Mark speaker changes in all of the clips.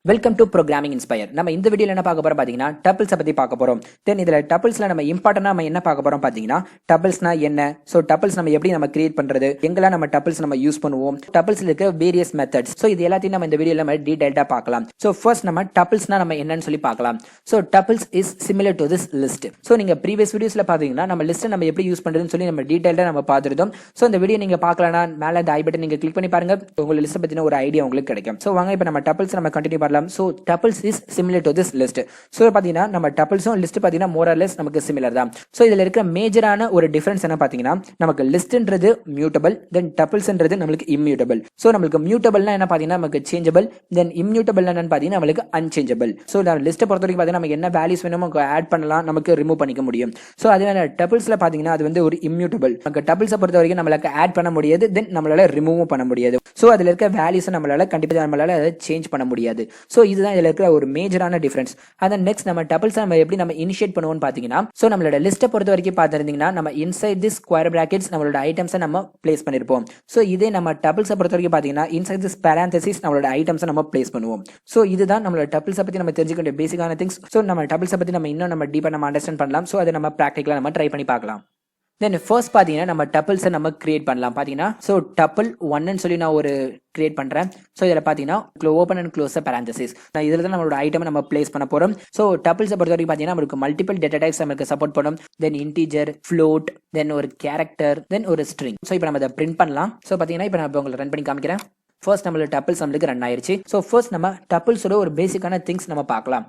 Speaker 1: Welcome to programming inspire. நம்ம இந்த வீடியோல என்ன பார்க்க போறோம் பாத்தீங்கன்னா டப்பிள்ஸ் பத்தி பார்க்க போறோம். தென் இதுல டப்பிள்ஸ்ல நம்ம இம்பார்ட்டன்டா நம்ம என்ன பார்க்க போறோம் பாத்தீங்கன்னா டப்பிள்ஸ்னா என்ன, சோ டப்பிள்ஸ் நம்ம எப்படி நம்ம கிரியேட் பண்றது, எங்கெல்லாம் நம்ம டப்பிள்ஸ் நம்ம யூஸ் பண்ணுவோம், டப்பிள்ஸ்ல இருக்க வேரியஸ் மெத்தட்ஸ், சோ இது எல்லாத்தையும் நம்ம இந்த வீடியோல நம்ம டீடைலா பார்க்கலாம். சோ ஃபர்ஸ்ட் நம்ம டப்பிள்ஸ்னா நம்ம என்னன்னு சொல்லி பார்க்கலாம். So tuples is similar to this list. So நீங்க ப்ரீவியஸ் வீடியோஸ்ல பாத்தீங்கன்னா நம்ம லிஸ்ட் நம்ம எப்படி யூஸ் பண்றதுன்னு சொல்லி நம்ம டீடைலா நம்ம பார்த்திருந்தோம். சோ இந்த வீடியோ நீங்க பார்க்கலனா மேல இந்த ஐ பட்டன் நீங்க கிளிக் பண்ணி பாருங்க, உங்க லிஸ்ட் பத்தின ஒரு ஐடியா உங்களுக்கு கிடைக்கும். சோ வாங்க இப்போ நம்ம டப்பிள்ஸ் நம்ம கண்டினியூ பண்ணலாம். So tuples is similar to this list. So பாத்தீங்கன்னா நம்ம டப்பிள்ஸும் லிஸ்ட் பாத்தீங்கன்னா more or less நமக்கு சிமிலர் தான். சோ இதுல இருக்க மேஜரான ஒரு டிஃபரன்ஸ் என்ன பாத்தீங்கன்னா நமக்கு லிஸ்ட்ன்றது மியூட்டபிள், தென் டப்பிள்ஸ்ன்றது நமக்கு இம்மியூட்டபிள். சோ நமக்கு மியூட்டபிள்னா என்ன பாத்தீங்கன்னா நமக்கு சேஞ்சபிள், தென் இம்மியூட்டபிள்னா என்னன்னு பாத்தீங்கன்னா நமக்கு அன்சேஞ்சபிள். சோ நம்ம லிஸ்ட்டை பொறுத்த வரைக்கும் பாத்தீங்கன்னா நமக்கு என்ன வேல்யூஸ் வேணுமோ ஆட் பண்ணலாம், நமக்கு ரிமூவ் பண்ணிக்க முடியும். சோ அதே டப்பிள்ஸ்ல பாத்தீங்கன்னா அது வந்து ஒரு இம்மியூட்டபிள். நமக்கு டப்பிள்ஸை பொறுத்த வரைக்கும் நம்மளுக்கு ஆட் பண்ண முடியாது, தென் நம்மளால ரிமூவும் பண்ண முடியாது. சோ அதுல இருக்க வேல்யூஸ் நம்மளால கண்டிப்பா நம்மளால அதை சேஞ்ச் பண்ண முடியாது. சோ இதுதான் இதுல இருக்க ஒரு மேஜரான டிஃபரன்ஸ். அதான் நெக்ஸ்ட் நம்ம டப்பிள்ஸ் நம்ம எப்படி நம்ம இனிஷியேட் பண்ணுவோம்னு பாத்தீங்கன்னா சோ நம்மளோட லிஸ்ட்டை பொறுத்த வரைக்கும் பார்த்திருந்தீங்கன்னா நம்ம இன்சைட் தி ஸ்கொயர் பிராக்கெட்ஸ் நம்மளோட ஐட்டம்ஸை நம்ம பிளேஸ் பண்ணிருப்போம். சோ இதே நம்ம டப்பிள்ஸை பொறுத்த வரைக்கும் பாத்தீங்கன்னா இன்சைட் திஸ் parenthesis நம்மளோட ஐட்டம்ஸை நம்ம பிளேஸ் பண்ணுவோம். சோ இதுதான் நம்மளோட டப்பிள்ஸை பத்தி நம்ம தெரிஞ்சுக்க வேண்டிய பேசிக்கான திங்ஸ். சோ நம்ம டப்பிள்ஸை பத்தி நம்ம இன்னும் நம்ம டீப்பா நம்ம அண்டர்ஸ்டாண்ட் பண்ணலாம். சோ அதை நம்ம பிராக்டிகலா நம்ம ட்ரை பண்ணி பார்க்கலாம். தென் ஃபர்ஸ்ட் பாத்தீங்கன்னா நம்ம டப்பிள்ஸை நம்ம கிரியேட் பண்ணலாம். பாத்தீங்கன்னா சோ டப்பிள் 1ன்னு சொல்லி நான் ஒரு கிரியேட் பண்றேன். சோ இதுல பாத்தீங்கன்னா ஓபன் அண்ட் க்ளோஸ் parenthesis. இதுல தான் நம்மளோட ஐட்டம் நம்ம பிளேஸ் பண்ண போறோம். சோ டப்பிள்ஸை பொறுத்த வரைக்கும் பாத்தீங்கன்னா நமக்கு மல்டிபிள் டேட்டா டைப்ஸ் நமக்கு சப்போர்ட் பண்ணும். தென் இன்டிஜர், ஃப்ளோட், தென் ஒரு கேரக்டர், தென் ஒரு ஸ்ட்ரிங். சோ இப்போ நம்ம அதை பிரிண்ட் பண்ணலாம். சோ பாத்தீங்கன்னா இப்போ நான் உங்களுக்கு ரன் பண்ணி காமிக்கிறேன். ஃபர்ஸ்ட் நம்மளோட டப்பிள்ஸ் நம்மளுக்கு ரன் ஆயிருச்சு. சோ ஃபர்ஸ்ட் நம்ம டப்பிள்ஸோட ஒரு பேசிக்கான திங்ஸ் நம்ம பார்க்கலாம்.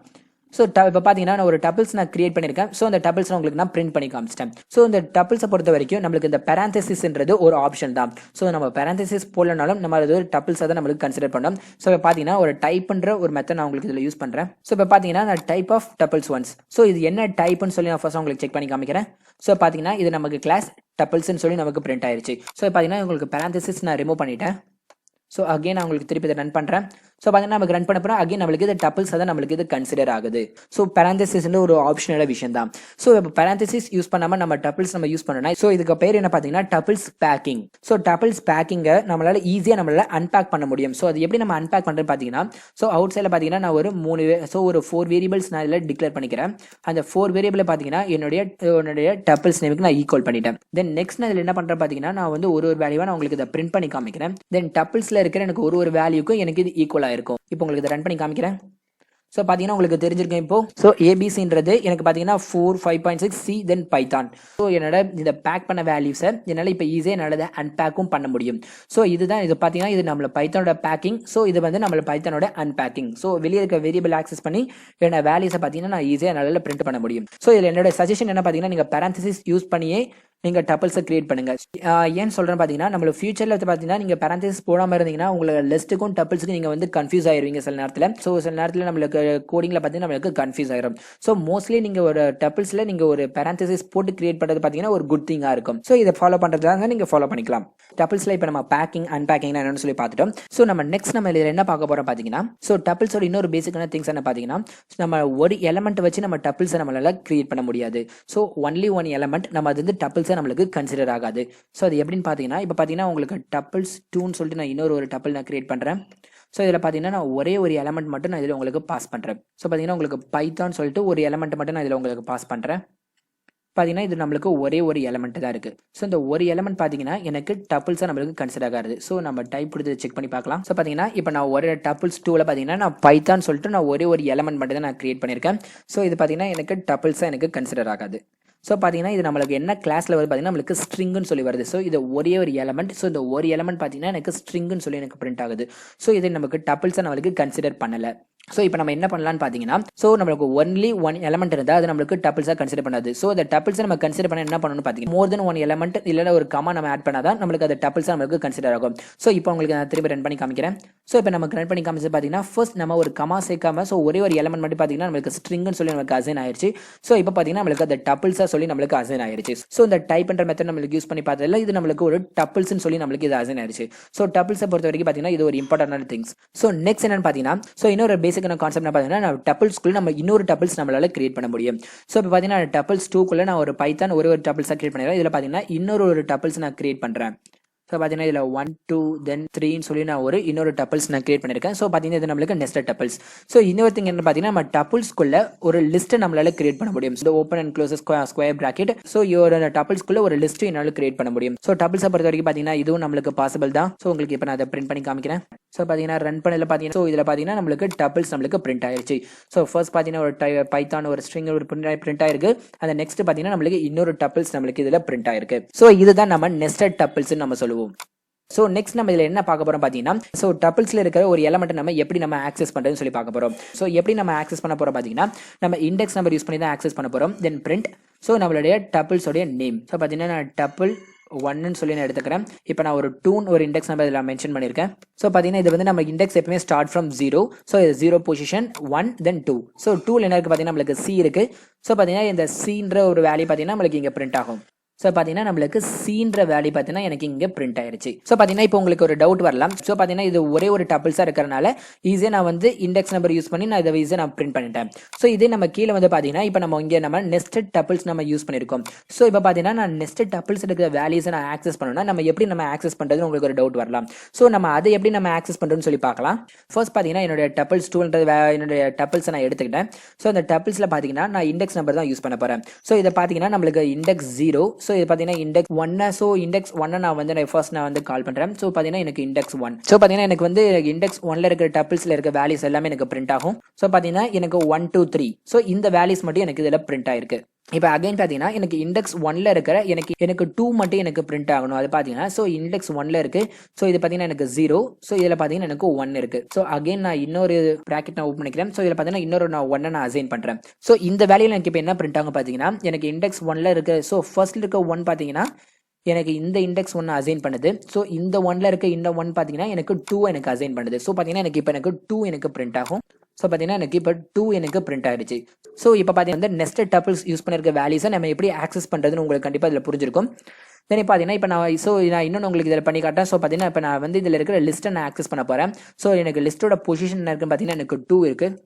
Speaker 1: ஸோ இப்போ பார்த்தீங்கன்னா நான் ஒரு டப்பிள்ஸ் நான் கிரியேட் பண்ணியிருக்கேன். ஸோ அந்த டப்பிள்ஸ் உங்களுக்கு நான் பிரிண்ட் பண்ணி காமிச்சிட்டேன். ஸோ இந்த டப்பிள்ஸை பொறுத்த வரைக்கும் நம்மளுக்கு இந்த parenthesisன்றது ஒரு ஆப்ஷன் தான். ஸோ நம்ம parenthesis போடலனாலும் நம்ம அது ஒரு டப்பிள்ஸாக தான் நம்மளுக்கு கன்சிடர் பண்ணோம். ஸோ இப்போ பார்த்தீங்கன்னா ஒரு டைப்ன்ற ஒரு மெத்தட் நான் உங்களுக்கு இதில் யூஸ் பண்ணுறேன். ஸோ இப்போ பார்த்தீங்கன்னா நான் type of tuples ones. So இது என்ன டைப்னு சொல்லி நான் ஃபர்ஸ்ட் உங்களுக்கு செக் பண்ணி காமிக்கிறேன். ஸோ பார்த்தீங்கன்னா இது நமக்கு கிளாஸ் டப்பிள்ஸ்னு சொல்லி நமக்கு பிரிண்ட் ஆயிருச்சு. ஸோ பார்த்தீங்கன்னா உங்களுக்கு parenthesis நான் ரிமூவ் பண்ணிட்டேன். ஸோ அகைன் நான் உங்களுக்கு திருப்பி இதை ரன் பண்ணுறேன். ஸோ பார்த்தீங்கன்னா நமக்கு ரன் பண்ண போகிறோம். அகைன் நம்மளுக்கு இது டப்பிள்ஸ் தான் நம்மளுக்கு இது கன்சிடர் ஆகுது. ஸோ parenthesisன்ற ஒரு ஆப்ஷனல் விஷயம் தான். ஸோ இப்போ parenthesis யூஸ் பண்ணாமல் நம்ம டப்பிள்ஸ் நம்ம யூஸ் பண்ணோம்னா ஸோ இதுக்கு பேர் என்ன பார்த்தீங்கன்னா டப்பிள்ஸ் பேக்கிங். ஸோ டப்பிள்ஸ் பேக்கிங்கை நம்மளால ஈஸியாக நம்மளால அன்பேக் பண்ண முடியும். ஸோ அது எப்படி நம்ம அன்பேக் பண்ணுறது பார்த்தீங்கன்னா ஸோ அவுட் சைடில் பார்த்தீங்கன்னா நான் ஒரு 4 வேரியபிள்ஸ் நான் இதில் டிக்ளேர் பண்ணிக்கிறேன். அந்த 4 வேரியபிளை பார்த்தீங்கன்னா என்னுடைய டப்பிள்ஸ் நேமுக்கு நான் ஈக்குவல் பண்ணிட்டேன். தென் நெக்ஸ்ட் நான் இதில் என்ன பண்ணுறேன் பார்த்தீங்கன்னா நான் வந்து ஒரு வேல்யூவாக நான் உங்களுக்கு இதை பிரிண்ட் பண்ணி காமிக்கிறேன். தென் டப்பிள்ஸ்ல இருக்கிற எனக்கு ஒரு வேல்யூக்கும் எனக்கு இது ஈக்குவலா இருக்கும். இப்போ உங்களுக்கு இதை ரன் பண்ணி காமிக்கிறேன். ஸோ பார்த்தீங்கன்னா உங்களுக்கு தெரிஞ்சிருக்கேன் இப்போ. ஸோ ஏபிசின்றது எனக்கு பார்த்தீங்கன்னா 4, 5.6 சி தென் பைத்தான். ஸோ என்னோட இந்த பேக் பண்ண வேல்யூஸை என்னால் இப்போ ஈஸியாக என்னால் அன்பேக்கும் பண்ண முடியும். ஸோ இதுதான் இது பார்த்தீங்கன்னா இது நம்மள பைத்தானோட பேக்கிங். ஸோ இது வந்து நம்மள பைத்தானோட அன்பேக்கிங். ஸோ வெளியே இருக்க வேரியபிள் ஆக்சஸ் பண்ணி என்னோட வேல்யூஸை பார்த்தீங்கன்னா நான் ஈஸியாக என்னால் பிரிண்ட் பண்ண முடியும். ஸோ இதில் என்னோட சஜஷன் என்ன பார்த்தீங்கன்னா நீங்கள் parenthesis யூஸ் பண்ணியே நீங்கள் டப்பிள்ஸை கிரியேட் பண்ணுங்க. ஏன்னு சொல்கிறேன் பார்த்தீங்கன்னா நம்மளுக்கு ஃபியூச்சரில் பார்த்தீங்கன்னா நீங்கள் parenthesis போடாமல் இருந்தீங்கன்னா உங்களுக்கு லிஸ்ட்டுக்கும் டப்பிள்ஸுக்கும் நீங்கள் வந்து கன்ஃபியூஸ் ஆயிருவீங்க சில நேரத்தில். ஸோ சில நேரத்தில் நம்மளுக்கு கோடிங்கில் பார்த்தீங்கன்னா நம்மளுக்கு கன்ஃபியூஸ் ஆயிரும். ஸோ மோஸ்ட்லி நீங்கள் ஒரு டப்பிள்ஸில் நீங்கள் ஒரு parenthesis போட்டு கிரியேட் பண்ணுறது பார்த்தீங்கன்னா ஒரு குட் திங்காக இருக்கும். ஸோ இதை ஃபாலோ பண்ணுறதுக்காக நீங்கள் ஃபாலோ பண்ணிக்கலாம். டப்பிள்ஸில் இப்போ நம்ம பேக்கிங் அன்பேக்கிங் என்னன்னு சொல்லி பார்த்துட்டோம். ஸோ நம்ம நெக்ஸ்ட் நம்ம இதில் என்ன பார்க்க போகிறோம் பார்த்தீங்கன்னா ஸோ டப்பிள்ஸோட இன்னொரு பேசிக்கான திங்ஸ் என்ன பார்த்தீங்கன்னா நம்ம ஒரு எலமெண்ட் வச்சு நம்ம டப்பிள்ஸை நம்மளால கிரியேட் பண்ண முடியாது. ஸோ ஒன்லி ஒன் எலமெண்ட் நம்ம அது வந்து டப்பிள்ஸ் நம்மளுக்கு கன்சிடர் ஆகாது. ஸோ அது எப்படின்னு பார்த்தீங்கன்னா இப்போ பார்த்தீங்கன்னா உங்களுக்கு டப்பிள்ஸ் 2ன்னு சொல்லிட்டு நான் இன்னொரு டப்பிள் நான் கிரியேட் பண்ணுறேன். ஸோ இதில் பார்த்தீங்கன்னா நான் ஒரே ஒரு எலமெண்ட் மட்டும் நான் இதில் உங்களுக்கு பாஸ் பண்ணுறேன். ஸோ பார்த்தீங்கன்னா உங்களுக்கு பைத்தான் சொல்லிட்டு ஒரு எலமெண்ட் மட்டும் நான் இதில் உங்களுக்கு பாஸ் பண்ணுறேன். பார்த்தீங்கன்னா இது நம்மளுக்கு ஒரே ஒரு எலமெண்ட் தான் இருக்குது. ஸோ இந்த ஒரு எலமெண்ட் பார்த்தீங்கன்னா எனக்கு டப்பிள்ஸாக நம்மளுக்கு கன்சிடர் ஆகாது. ஸோ நம்ம டைப் கொடுத்து செக் பண்ணி பார்க்கலாம். ஸோ பார்த்தீங்கன்னா இப்போ நான் ஒரு டப்பிள்ஸ் 2ல பார்த்தீங்கன்னா நான் பைத்தான் சொல்லிட்டு நான் ஒரே ஒரு எலமெண்ட் மட்டும் தான் நான் கிரியேட் பண்ணியிருக்கேன். ஸோ இது பார்த்தீங்கன்னா எனக்கு டப்பிள்ஸாக எனக்கு கன்சிடர் ஆகாது. ஸோ பார்த்தீங்கன்னா இது நம்மளுக்கு என்ன கிளாஸில் வருது பார்த்தீங்கன்னா நம்மளுக்கு ஸ்ட்ரிங்னு சொல்லி வருது. ஸோ இது ஒரே ஒரு எலமெண்ட். ஸோ இந்த ஒரு எலமெண்ட் பார்த்தீங்கன்னா எனக்கு ஸ்ட்ரிங்னு சொல்லி எனக்கு பிரிண்ட் ஆகுது. ஸோ இது நமக்கு டப்பிள்ஸை நம்மளுக்கு கன்சிடர் பண்ணலை. ஸோ இப்போ நம்ம என்ன பண்ணலாம்னு பார்த்தீங்கன்னா ஸோ நம்மளுக்கு ஒன்லி ஒன் எலமெண்ட் இருந்தால் அது நம்மளுக்கு டப்பிள்ஸாக கன்சிடர் பண்ணாது. ஸோ அந்த டப்பிள்ஸை நம்ம கன்சிடர் பண்ண என்ன பண்ணணும்னு பார்த்தீங்கன்னா மோர் தென் ஒன் எலமெண்ட் இல்லைன்னா ஒரு கமா நம்ம ஆட் பண்ணாதான் நம்மளுக்கு அது டப்பிள்ஸாக நம்மளுக்கு கன்சிடர் ஆகும். ஸோ இப்போ உங்களுக்கு நான் திருப்பி ரன் பண்ணி காமிக்கிறேன். ஸோ இப்போ நமக்கு ரன் பண்ணி காமிச்சு பார்த்தீங்கன்னா ஃபர்ஸ்ட் நம்ம ஒரு கமா சேர்க்காம ஸோ ஒரே ஒரு எலமெண்ட் மட்டும் பார்த்தீங்கன்னா நம்மளுக்கு ஸ்ட்ரிங்னு சொல்லி நமக்கு அசைன் ஆயிருச்சு. ஸோ இப்போ பார்த்தீங்கன்னா நம்மளுக்கு அந்த டப்பிள்ஸாக சொல்லி நம்மளுக்கு அசைன் ஆயிருச்சு. ஸோ இந்த டைப் பண்ணுற மெத்தட் நம்மளுக்கு யூஸ் பண்ணி பார்த்ததில்ல இது நம்மளுக்கு ஒரு டப்பிள்ஸ்னு சொல்லி நம்மளுக்கு இது அசைன் ஆயிருச்சு. ஸோ டப்பிள்ஸை பொறுத்த வரைக்கும் பார்த்தீங்கன்னா இது ஒரு இம்பார்ட்டன்டான திங்ஸ். ஸோ நெக்ஸ்ட் என்னன்னு பார்த்தீங்கன்னா ஸோ இன்னொரு பேசிக்கான கான்செப்ட் பார்த்தீங்கன்னா டப்பிள்ஸ்க்குள்ள நம்ம இன்னொரு டப்பிள்ஸ் நம்மளால கிரியேட் பண்ண முடியும். ஸோ இப்போ பார்த்தீங்கன்னா டப்பிள்ஸ் 2க்குள்ள நான் ஒரு பைத்தான் ஒரு டப்பிள்ஸாக கிரியேட் பண்ணிடுறேன். இதில் பார்த்தீங்கன்னா இன்னொரு டப்பிள்ஸ் நான் கிரியேட் பண்ணுறேன். ஸோ பார்த்தீங்கன்னா இதில் 1 2 தென் 3ன்னு சொல்லி நான் இன்னொரு டப்பிள்ஸ் நான் கிரியேட் பண்ணியிருக்கேன். ஸோ பார்த்தீங்கன்னா இது நம்மளுக்கு நெஸ்டட் டப்பிள்ஸ். ஸோ இன்னொரு திங் என்ன பார்த்தீங்கன்னா நம்ம டப்பிள்ஸ்குள்ள ஒரு லிஸ்ட்டை நம்மளால கிரியேட் பண்ண முடியும். So open and close square bracket. So இதோட டப்பிள்ஸ்குள்ள ஒரு லிஸ்ட் என்னால் கிரியேட் பண்ண முடியும். ஸோ டப்பிள்ஸை பொறுத்த வரைக்கும் பார்த்தீங்கன்னா இதுவும் நம்மளுக்கு பாசிபிள் தான். ஸோ உங்களுக்கு இப்போ நான் அதை பிரிண்ட் பண்ணி காமிக்கிறேன். ஸோ பார்த்தீங்கன்னா ரன் பண்ணல பார்த்தீங்கன்னா ஸோ இதில் பார்த்தீங்கன்னா நம்மளுக்கு டப்பிள்ஸ் நம்மளுக்கு பிரிண்ட் ஆயிடுச்சு. ஸோ ஃபர்ஸ்ட் பார்த்தீங்கன்னா ஒரு பைத்தான் ஒரு ஸ்ட்ரிங் ஒரு பிரிண்ட் ஆயிருக்கு. அந்த நெக்ஸ்ட் பார்த்தீங்கன்னா நம்மளுக்கு இன்னொரு டப்பிள்ஸ் நம்மளுக்கு இதில் பிரிண்ட் ஆயிருக்கு. ஸோ இதுதான் நம்ம நெஸ்டட் டப்பிள்ஸ் நம்ம சொல்லுவோம். ஸோ நெக்ஸ்ட் நம்ம இதில் என்ன பார்க்க போறோம் பார்த்தீங்கன்னா ஸோ டப்பிள்ஸ்ல இருக்கிற ஒரு எலமெண்ட் நம்ம எப்படி நம்ம ஆக்சஸ் பண்ணுறதுன்னு சொல்லி பார்க்க போறோம். ஸோ எப்படி நம்ம ஆக்சஸ் பண்ண போறோம் பார்த்தீங்கன்னா நம்ம இண்டெக்ஸ் நம்பர் யூஸ் பண்ணி தான் ஆக்சஸ் பண்ண போறோம். தென் பிரிண்ட் ஸோ நம்மளுடைய டப்பிள்ஸோடைய நேம். ஸோ பார்த்தீங்கன்னா நான் டப்பிள் 1ன்னு சொல்லி நான் எடுத்துக்கிறேன். இப்போ நான் ஒரு 2 ஒரு இண்டெக்ஸ் நம்பர் இதில் மென்ஷன் பண்ணியிருக்கேன். ஸோ பார்த்தீங்கன்னா இது வந்து நம்ம இண்டெக்ஸ் எப்பவுமே ஸ்டார்ட் ஃப்ரம் 0. ஸோ இது 0 பொசிஷன் 1 தென் 2. ஸோ 2ல என்ன இருக்கு பார்த்தீங்கன்னா நம்மளுக்கு C இருக்கு. ஸோ பார்த்தீங்கன்னா இந்த Cன்ற ஒரு வேல்யூ பார்த்தீங்கன்னா நம்மளுக்கு இங்கே பிரிண்ட் ஆகும். ஸோ பார்த்தீங்கன்னா நம்மளுக்கு Cன்ற வேல்யூ பார்த்தீங்கன்னா எனக்கு இங்கே பிரிண்ட் ஆயிருச்சு. ஸோ பார்த்தீங்கன்னா இப்போ உங்களுக்கு ஒரு டவுட் வரலாம். ஸோ பார்த்தீங்கன்னா இது ஒரே ஒரு டப்பிள்ஸாக இருக்கிறனால ஈஸியாக நான் வந்து இண்டெக்ஸ் நம்பர் யூஸ் பண்ணி நான் இதை ஈஸியாக நான் பிரிண்ட் பண்ணிட்டேன். ஸோ இதே நம்ம கீழே வந்து பார்த்தீங்கன்னா இப்போ நம்ம இங்கே நம்ம நெஸ்டட் டப்பிள்ஸ் நம்ம யூஸ் பண்ணியிருக்கோம். ஸோ இப்போ பார்த்தீங்கன்னா நான் நெஸ்டட் டப்பிள்ஸ் இருக்கிற வேல்யூஸை நான் ஆக்சஸ் பண்ணணும்னா நம்ம எப்படி நம்ம ஆக்சஸ் பண்ணுறதுன்னு உங்களுக்கு ஒரு டவுட் வரலாம். ஸோ நம்ம அதை எப்படி நம்ம ஆக்சஸ் பண்ணுறதுன்னு சொல்லி பார்க்கலாம். ஃபர்ஸ்ட் பார்த்தீங்கன்னா என்னுடைய டப்பிள்ஸ் 2ன்றது என்னுடைய டப்பிள்ஸை நான் எடுத்துக்கிட்டேன். ஸோ அந்த டப்பிள்ஸில் பார்த்தீங்கன்னா நான் இண்டெக்ஸ் நம்பர் தான் யூஸ் பண்ண போகிறேன். ஸோ இதை பார்த்தீங்கன்னா நம்மளுக்கு இண்டெக்ஸ் 0. ஸோ இது பார்த்தீங்கன்னா இண்டெக்ஸ் 1. ஸோ இண்டெக்ஸ் 1 நான் வந்து ஃபர்ஸ்ட் நான் வந்து கால் பண்ணுறேன். ஸோ பார்த்தீங்கன்னா எனக்கு இண்டெக்ஸ் 1. ஸோ பார்த்தீங்கன்னா எனக்கு வந்து இண்டெக்ஸ் 1ல இருக்கிற டப்பிள்ஸ்ல இருக்க வேல்யூஸ் எல்லாமே எனக்கு பிரிண்ட் ஆகும். ஸோ பார்த்தீங்கன்னா எனக்கு 1 2 3. ஸோ இந்த வேல்யூஸ் மட்டும் எனக்கு இதில் பிரிண்ட் ஆயிருக்கு. இப்போ அகைன் பார்த்தீங்கன்னா எனக்கு இண்டெக்ஸ் 1ல இருக்கிற எனக்கு 2 மட்டும் எனக்கு பிரிண்ட் ஆகணும். அது பார்த்தீங்கன்னா ஸோ இண்டெக்ஸ் 1ல இருக்கு. ஸோ இது பார்த்தீங்கன்னா எனக்கு 0. ஸோ இதில் பார்த்தீங்கன்னா எனக்கு 1 இருக்கு. ஸோ அகைன் நான் இன்னொரு ப்ராக்கெட் நான் ஓப்பன் பண்ணிக்கிறேன். ஸோ இதில் பார்த்தீங்கன்னா இன்னொரு நான் 1 நான் அசைன் பண்ணுறேன். ஸோ இந்த வேல்யூல எனக்கு இப்போ என்ன பிரிண்ட் ஆகும் பார்த்தீங்கன்னா எனக்கு இண்டெக்ஸ் 1ல இருக்கு. ஸோ ஃபர்ஸ்ட்ல இருக்க 1 பார்த்தீங்கன்னா எனக்கு இந்த இண்டெக்ஸ் 1 அசைன் பண்ணுது. ஸோ இந்த 1ல இருக்க இந்த 1 பார்த்தீங்கன்னா எனக்கு 2 எனக்கு அசைன் பண்ணுது. ஸோ பார்த்தீங்கன்னா எனக்கு இப்போ எனக்கு 2 எனக்கு பிரிண்ட் ஆகும். ஸோ பார்த்தீங்கன்னா எனக்கு இப்போ 2 எனக்கு பிரிண்ட் ஆயிடுச்சு. ஸோ இப்போ பார்த்தீங்கன்னா நெஸ்டட் டப்பிள்ஸ் யூஸ் பண்ணிருக்க வேல்யூஸை நம்ம எப்படி ஆக்சஸ் பண்ணுறதுன்னு உங்களுக்கு கண்டிப்பாக இதில் புரிஞ்சிருக்கும். தென் பார்த்தீங்கன்னா இப்போ நான் இன்னொன்று உங்களுக்கு இதில் பண்ணி காட்டேன். ஸோ பார்த்தீங்கன்னா இப்போ நான் வந்து இதில் இருக்கிற லிஸ்ட்டை நான் ஆக்சஸ் பண்ண போகிறேன். ஸோ எனக்கு லிஸ்ட்டோட பொசிஷன் இருக்குன்னு பார்த்தீங்கன்னா எனக்கு 2 இருக்குது.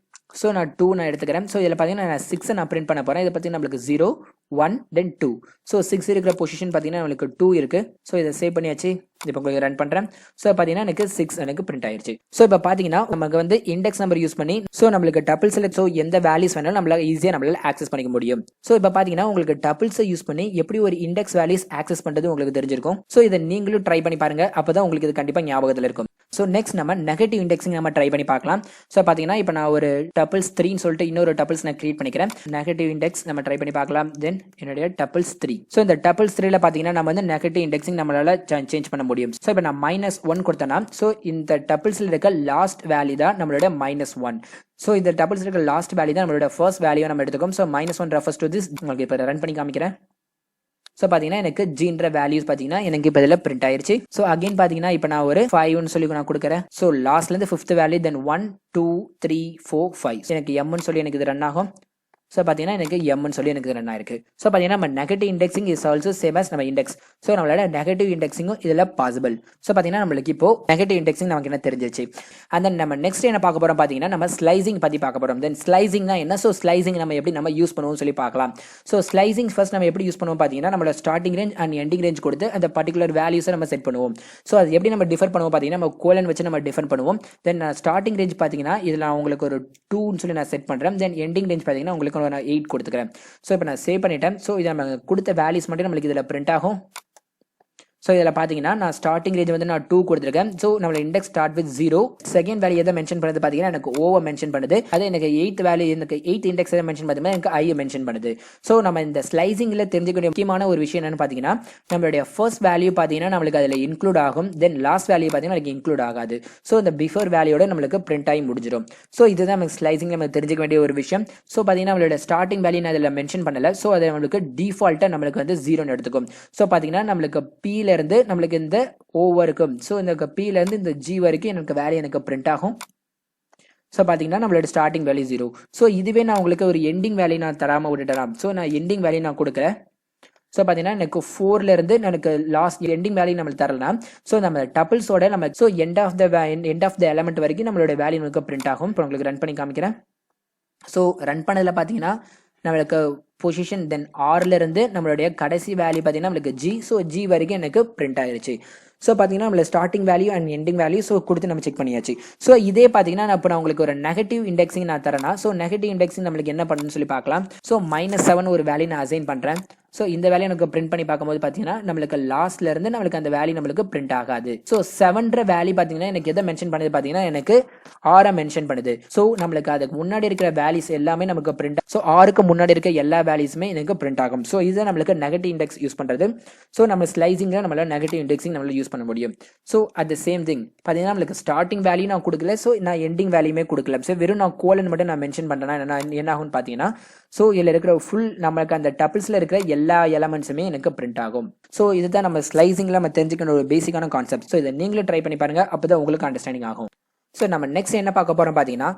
Speaker 1: ஸோ நான் 2 நான் எடுத்துக்கிறேன். ஸோ இதில் பார்த்தீங்கன்னா நான் 6 நான் பிரிண்ட் பண்ண போகிறேன். இதை பார்த்தீங்கன்னா நம்மளுக்கு 0 1 தென் 2. ஸோ 6 இருக்கிற பொசிஷன் பார்த்தீங்கன்னா நம்மளுக்கு 2 இருக்குது. ஸோ இதை சேவ் பண்ணியாச்சு. இப்போ உங்களுக்கு ரன் பண்ணுறேன். ஸோ பார்த்தீங்கன்னா எனக்கு 6 எனக்கு பிரிண்ட் ஆயிடுச்சு. ஸோ இப்போ பார்த்தீங்கன்னா நமக்கு வந்து இண்டெக்ஸ் நம்பர் யூஸ் பண்ணி ஸோ நம்மளுக்கு டப்பிள்ஸில் ஸோ எந்த வேல்யூஸ் வேணாலும் நம்மளால ஈஸியாக நம்மளால ஆக்சஸ் பண்ணிக்க முடியும். ஸோ இப்போ பார்த்தீங்கன்னா உங்களுக்கு டப்பிள்ஸை யூஸ் பண்ணி எப்படி ஒரு இண்டெக்ஸ் வேல்யூஸ் ஆக்சஸ் பண்ணுறது உங்களுக்கு தெரிஞ்சிருக்கும். ஸோ இதை நீங்களும் ட்ரை பண்ணி பாருங்க. அப்போ தான் உங்களுக்கு இது கண்டிப்பாக ஞாபகத்தில் இருக்கும். ஸோ நெக்ஸ்ட் நம்ம நெகட்டிவ் இண்டெக்ஸிங் நம்ம ட்ரை பண்ணி பார்க்கலாம். ஸோ பார்த்தீங்கன்னா இப்போ நான் ஒரு டப்பிள்ஸ் 3ன்னு சொல்லிட்டு இன்னொரு டப்பிள்ஸ் நான் கிரியேட் பண்ணிக்கிறேன். நெகட்டிவ் இண்டெக்ஸ் நம்ம ட்ரை பண்ணி பார்க்கலாம். தென் என்னுடைய டப்பிள்ஸ் 3. ஸோ இந்த டப்பிள்ஸ் 3ல பார்த்தீங்கன்னா நம்ம வந்து நெகட்டிவ் இண்டெக்ஸிங் நம்மளால சேஞ்ச் பண்ண முடியும். ஸோ இப்போ நான் -1 கொடுத்தேன்னா ஸோ இந்த டப்பிள்ஸ்ல இருக்க லாஸ்ட் வேல்யூ தான் நம்மளோட -1. ஸோ இந்த டப்பிள்ஸ்ல இருக்க லாஸ்ட் வேல்யூ தான் நம்மளோட ஃபர்ஸ்ட் வேல்யூ நம்ம எடுத்துக்கோம். So -1 refers to this. உங்களுக்கு இப்போ ரன் பண்ணி காமிக்கிறேன். ஸோ பார்த்தீங்கன்னா எனக்கு ஜீன்ற வேல்யூஸ் பார்த்தீங்கன்னா எனக்கு இப்போ இதில் பிரிண்ட் ஆயிருச்சு. ஸோ அகைன் பார்த்தீங்கன்னா இப்போ நான் ஒரு 5ன்னு சொல்லி நான் கொடுக்குறேன். ஸோ லாஸ்ட்லேருந்து 5th வேல்யூ தென் 1 2 3 4 5 எனக்கு எம்னு சொல்லி எனக்கு இது ரன் ஆகும். ஸோ பார்த்தீங்கன்னா எனக்கு எம்னு சொல்லி எனக்கு ரன் ஆயிருக்கு. ஸோ பார்த்தீங்கன்னா நம்ம negative indexing is also same as நம்ம இண்டெக்ஸ். ஸோ நம்மளோட நெகட்டிவ் இண்டெக்ஸிங்கும் இதில் பாசிபிள். ஸோ பார்த்தீங்கன்னா நம்மளுக்கு இப்போ நெகட்டிவ் இண்டெக்ஸிங் நமக்கு என்ன தெரிஞ்சிச்சு. அண்ட் தென் நம்ம நெக்ஸ்ட் என்ன பார்க்க போறோம் பார்த்தீங்கன்னா நம்ம ஸ்லைசிங் பற்றி பார்க்க போறோம். தென் ஸ்லைசிங்னா என்ன. ஸோ ஸ்லைசிங் நம்ம எப்படி நம்ம யூஸ் பண்ணுவோம் சொல்லி பார்க்கலாம். ஸோ ஸ்லைசிங் ஃபர்ஸ்ட் நம்ம எப்படி யூஸ் பண்ணுவோம் பார்த்தீங்கன்னா நம்மளோட starting range and ending range கொடுத்து அந்த பர்டிகுலர் வேல்யூஸை நம்ம செட் பண்ணுவோம். ஸோ அது எப்படி நம்ம டிஃபர் பண்ணுவோம் பார்த்தீங்கன்னா நம்ம கோலன் வச்சு நம்ம டிஃபர் பண்ணுவோம். தென் ஸ்டார்டிங் ரேஞ்ச் பார்த்தீங்கன்னா இதில் நான் உங்களுக்கு ஒரு 2ன்னு சொல்லி நான் செட் பண்ணுறேன். தென் எண்டிங் ரேஞ்ச் பார்த்தீங்கன்னா உங்களுக்கு நான் 8 கொடுத்துக்கிறேன். ஸோ இப்போ நான் சேவ் பண்ணிட்டேன். ஸோ இதை நம்ம கொடுத்த வேல்யூஸ் மட்டும் நம்மளுக்கு இதில் பிரிண்ட் ஆகும். ஸோ இதில் பார்த்தீங்கன்னா நான் ஸ்டார்டிங் ரேஞ்ச் வந்து நான் 2 கொடுத்துருக்கேன். ஸோ நம்மளோட index start with 0. Second value எதை மென்ஷன் பண்ணுறது பார்த்தீங்கன்னா எனக்கு ஓவர் மென்ஷன் பண்ணுது. அதே எனக்கு 8th வேல்யூ எனக்கு 8th இண்டெக்ஸ் எதை மென்ஷன் பண்ணுறது எனக்கு ஐ மென்ஷன் பண்ணுது. ஸோ நம்ம இந்த ஸ்லைசிங்கில் தெரிஞ்சுக்க முக்கியமான ஒரு விஷயம் என்னன்னு பார்த்தீங்கன்னா நம்மளுடைய ஃபர்ஸ்ட் வேல்யூ பார்த்தீங்கன்னா நம்மளுக்கு அதில் இன்க்ளூட் ஆகும். தென் லாஸ்ட் வேல்யூ பார்த்தீங்கன்னா எனக்கு இன்க்ளூட் ஆகாது. ஸோ இந்த பிஃபோர் வேல்யூட நம்மளுக்கு பிரிண்ட் ஆகி முடிஞ்சிடும். ஸோ இதுதான் நமக்கு ஸ்லைசிங் நம்ம தெரிஞ்சுக்க வேண்டிய ஒரு விஷயம். ஸோ பார்த்தீங்கன்னா நம்மளோட ஸ்டார்டிங் வேல்யூ நான் அதில் மென்ஷன் பண்ணல. ஸோ அதை நம்மளுக்கு டிஃபால்ட்டாக நம்மளுக்கு வந்து 0ன்னு எடுத்துக்கும். ஸோ பார்த்தீங்கன்னா நம்மளுக்கு P இருந்து நம்மளுக்கு இந்த O வரைக்கும் ஸோ இந்த P இருந்து இந்த G வரைக்கும் எனக்கு வேல்யூ எனக்கு பிரிண்ட் ஆகும். ஸோ பார்த்தீங்கன்னா நம்மளோட ஸ்டார்டிங் வேல்யூ 0. ஸோ இதுவே நான் உங்களுக்கு ஒரு எண்டிங் வேல்யூ நான் தராமல் விட்டுட்டேன். ஸோ நான் எண்டிங் வேல்யூ நான் கொடுக்குறேன். ஸோ பார்த்தீங்கன்னா எனக்கு 4ல இருந்து எனக்கு லாஸ்ட் எண்டிங் வேல்யூ நம்மளுக்கு தரலாம். ஸோ நம்ம டப்பிள்ஸோட நம்ம so end of the element வரைக்கும் நம்மளோட வேல்யூ நமக்கு பிரிண்ட் ஆகும். இப்போ உங்களுக்கு ரன் பண்ணி காமிக்கிறேன். ஸோ ரன் பண்ணதில் பார்த்தீங்கன்னா நம்மளுக்கு பொசிஷன் தென் ஆர்ல இருந்து நம்மளுடைய கடைசி வேல்யூ பார்த்தீங்கன்னா நம்மளுக்கு ஜி. ஸோ ஜி வரைக்கும் எனக்கு பிரிண்ட் ஆயிருச்சு. ஸோ பார்த்தீங்கன்னா நம்மள starting value and ending value so கொடுத்து நம்ம செக் பண்ணியாச்சு. ஸோ இதே பார்த்தீங்கன்னா நான் இப்போ நான் உங்களுக்கு ஒரு நெகட்டிவ் இண்டெக்ஸிங் நான் தரேன்னா ஸோ நெகட்டிவ் இண்டெக்ஸிங் நம்மளுக்கு என்ன பண்ணுன்னு சொல்லி பார்க்கலாம். ஸோ -7 ஒரு வேல்யூ நான் அசைன் பண்ணுறேன். ஸோ இந்த வேல்யூ எனக்கு பிரிண்ட் பண்ணி பார்க்கும்போது பார்த்தீங்கன்னா நம்மளுக்கு லாஸ்ட்ல இருந்து நம்மளுக்கு அந்த வேல்யூ நம்மளுக்கு பிரிண்ட் ஆகாது. ஸோ 7ன்ற வேல்யூ பார்த்தீங்கன்னா எனக்கு எதை மென்ஷன் பண்ணுது பார்த்தீங்கன்னா எனக்கு ஆரை மென்ஷன் பண்ணுது. ஸோ நம்மளுக்கு அதுக்கு முன்னாடி இருக்கிற வேல்யூஸ் எல்லாமே நமக்கு பிரிண்ட். ஸோ ஆருக்கு முன்னாடி இருக்க எல்லா வேல்யூஸுமே எனக்கு பிரிண்ட் ஆகும். ஸோ இது நம்மளுக்கு நெகட்டிவ் இண்டெக்ஸ் யூஸ் பண்ணுறது. ஸோ நம்ம ஸ்லைசிங்கில் நம்மளால நெகட்டிவ் இண்டெக்ஸிங் நம்மளால யூஸ் பண்ண முடியும். So at the same thing பார்த்தீங்கன்னா நம்மளுக்கு ஸ்டார்டிங் வேல்யூ நான் கொடுக்கல. ஸோ நான் எண்டிங் வேல்யூமே கொடுக்கல. ஸோ வெறும் நான் கோலன் மட்டும் நான் மென்ஷன் பண்ணுறேன்னா என்ன ஆகும்னு பார்த்தீங்கன்னா ஸோ இதில் இருக்கிற ஃபுல் நம்மளுக்கு அந்த டப்பிள்ஸில் இருக்கிற எல்லா எலமெண்ட்ஸுமே எனக்கு பிரிண்ட் ஆகும். ஸோ இதுதான் நம்ம ஸ்லைசிங்கில் நம்ம தெரிஞ்சுக்கிற ஒரு பேசிக்கான கான்செப்ட். ஸோ இதை நீங்களும் ட்ரை பண்ணி பாருங்க, அப்போதான் உங்களுக்கு அண்டர்ஸ்டாண்டிங் ஆகும். ஸோ நம்ம நெக்ஸ்ட் என்ன பார்க்க போறோம் பார்த்தீங்கன்னா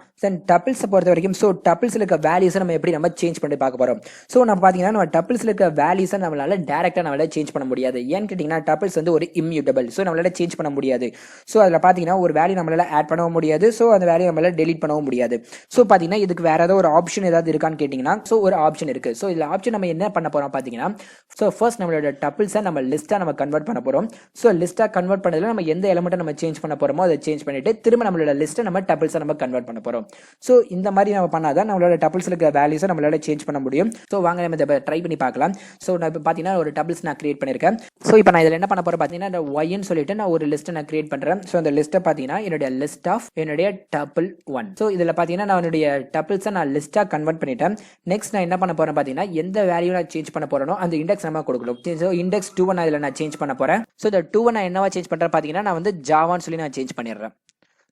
Speaker 1: டப்பிள்ஸை பொறுத்த வரைக்கும் ஸோ டப்பிள்ஸில் இருக்க வேல்யூஸை நம்ம எப்படி நம்ம சேஞ்ச் பண்ணி பார்க்க போறோம். ஸோ நம்ம பார்த்தீங்கன்னா நம்ம டப்பிள்ஸில் இருக்க வேல்யூஸை நம்மளால டேரெக்டாக நம்மளால சேஞ்ச் பண்ண முடியாது. ஏன்னு கேட்டிங்கன்னா டப்பிள்ஸ் வந்து ஒரு இம்யூட்டபிள். ஸோ நம்மளால சேஞ்ச் பண்ண முடியாது. ஸோ அதில் பார்த்தீங்கன்னா ஒரு வேல்யூ நம்மளால ஆட் பண்ணவும் முடியாது. ஸோ அந்த வேல்யூ நம்மளால டெலிட் பண்ணவும் முடியாது. ஸோ பார்த்தீங்கன்னா இதுக்கு வேற ஏதாவது ஒரு ஆப்ஷன் ஏதாவது இருக்கான்னு கேட்டிங்கன்னா ஸோ ஒரு ஆப்ஷன் இருக்கு. ஸோ இதில் ஆப்ஷன் நம்ம என்ன பண்ண போறோம் பார்த்தீங்கன்னா ஸோ ஃபர்ஸ்ட் நம்மளோட டப்பிள்ஸை நம்ம லிஸ்ட்டாக நம்ம கன்வெர்ட் பண்ண போறோம். ஸோ லிஸ்ட்டாக கன்வெர்ட் பண்ணதில் நம்ம எந்த எலமெண்ட்டை நம்ம சேஞ்ச் பண்ண போறோமோ அதை சேஞ்ச் பண்ணிட்டு திரும்ப நம்மளோட லிஸ்ட்டை நம்ம டப்பிள்ஸை நம்ம கன்வெர்ட் பண்ண போறோம். ஸோ இந்த மாதிரி நம்ம பண்ணாதான் நம்மளோட டப்பிள்ஸ் இருக்க வேல்யூஸை நம்மளால சேஞ்ச் பண்ண முடியும். ஸோ வாங்க நம்ம இதை ட்ரை பண்ணி பார்க்கலாம். ஸோ நான் இப்போ பார்த்தீங்கன்னா ஒரு டப்பிள்ஸ் நான் கிரியேட் பண்ணியிருக்கேன். ஸோ இப்போ நான் இதில் என்ன பண்ண போறேன் பார்த்தீங்கன்னா இந்த ஒய்ன்னு சொல்லிட்டு நான் ஒரு லிஸ்ட்டை நான் கிரியேட் பண்றேன். ஸோ அந்த லிஸ்ட்டை பார்த்தீங்கன்னா என்னுடைய லிஸ்ட் ஆஃப் என்னுடைய டப்பிள் 1. ஸோ இதில் பார்த்தீங்கன்னா நான் என்னுடைய டப்பிள்ஸை நான் லிஸ்ட்டாக கன்வெர்ட் பண்ணிட்டேன். நெக்ஸ்ட் நான் என்ன பண்ண போறேன் பார்த்தீங்கன்னா எந்த வேல்யூ நான் சேஞ்ச் பண்ண போறேனோ அந்த இண்டெக்ஸ் நம்ம கொடுக்கணும். ஸோ இண்டெக்ஸ் 2 நான் இதில் நான் சேஞ்ச் பண்ண போறேன். ஸோ இந்த 2 நான் என்னவா சேஞ்ச் பண்றேன் பார்த்தீங்கன்னா நான் வந்து ஜாவான்னு சொல்லி நான் சேஞ்ச் பண்ணிடுறேன்.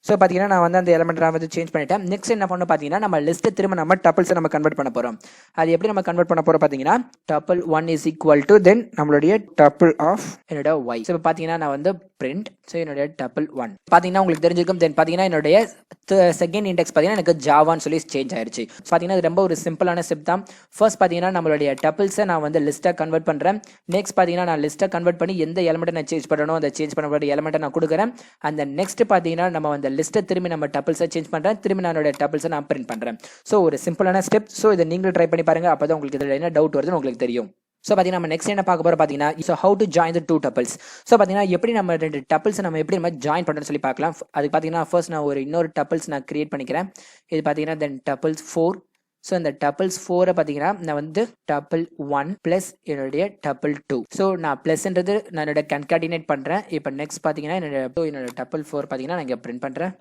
Speaker 1: ஸோ பார்த்தீங்கன்னா நான் வந்து அந்த எலமெண்ட் நான் வந்து சேஞ்ச் பண்ணிட்டேன். நெக்ஸ்ட் என்ன பண்ணணும் பார்த்தீங்கன்னா நம்ம லிஸ்ட்டை திரும்ப நம்ம டப்பிள்ஸை நம்ம கன்வெர்ட் பண்ண போகிறோம். அது எப்படி நம்ம கன்வெர்ட் பண்ண போகிறோம் பார்த்தீங்கன்னா tuple 1 is equal to then நம்மளுடைய டப்பிள் ஆஃப் என்னோட ஒய். ஸோ இப்போ பார்த்தீங்கன்னா நான் வந்து பிரிண்ட் ஸோ என்னுடைய டப்பிள் 1 பார்த்தீங்கன்னா உங்களுக்கு தெரிஞ்சிருக்கும். தென் பார்த்தீங்கன்னா என்னுடைய செகண்ட் இண்டெக்ஸ் பார்த்தீங்கன்னா எனக்கு ஜாவான்னு சொல்லி சேஞ்ச் ஆயிருச்சு. பார்த்தீங்கன்னா இது ரொம்ப ஒரு சிம்பிளான ஸ்டெப் தான். ஃபர்ஸ்ட் பார்த்தீங்கன்னா நம்மளுடைய டப்பிள்ஸை நான் வந்து லிஸ்ட்டாக கன்வெர்ட் பண்ணுறேன். நெக்ஸ்ட் பார்த்தீங்கன்னா நான் லிஸ்ட்டை கன்வெர்ட் பண்ணி எந்த எலமெண்ட்டை நான் சேஞ்ச் பண்ணணும் அந்த சேஞ்ச் பண்ண எலமெண்ட்டை நான் கொடுக்குறேன். அந்த நெக்ஸ்ட் பார்த்தீங்கன்னா நம்ம வந்து லிஸ்ட்டை திரும்பி நம்ம டப்பிள்ஸை சேஞ்ச் பண்ணுறேன். திரும்பி நான் டப்பிள்ஸை நான் பிரிண்ட் பண்ணுறேன். ஸோ ஒரு சிம்பிளான ஸ்டெப். ஸோ இதை நீங்களும் ட்ரை பண்ணி பாருங்க, அப்போ தான் உங்களுக்கு இதில் என்ன டவுட் வருதுன்னு உங்களுக்கு தெரியும். ஸோ பார்த்தீங்கன்னா நம்ம நெக்ஸ்ட் என்ன பார்க்க போகிறோம் பார்த்தீங்கன்னா so how to join the 2 tuples. So பார்த்தீங்கன்னா எப்படி நம்ம 2 டப்பிள்ஸை நம்ம எப்படி நம்ம ஜாயின் பண்ணுறோம்னு சொல்லி பார்க்கலாம். அதுக்கு பார்த்தீங்கன்னா ஃபர்ஸ்ட் நான் ஒரு இன்னொரு டப்பிள்ஸ் நான் கிரியேட் பண்ணிக்கிறேன். இது பார்த்தீங்கன்னா தென் டப்பிள்ஸ் 4. ஸோ இந்த டப்பிள்ஸ் 4 பார்த்தீங்கன்னா நான் வந்து டப்பிள் 1 ப்ளஸ் என்னுடைய டப்பிள் 2. ஸோ நான் ப்ளஸ்ன்றது நான் என்னோட கன்கார்டினேட் பண்ணுறேன். இப்போ நெக்ஸ்ட் பார்த்தீங்கன்னா என்னோட டப்பிள் 4 பார்த்தீங்கன்னா நான் இங்கே பிரிண்ட் பண்ணுறேன்.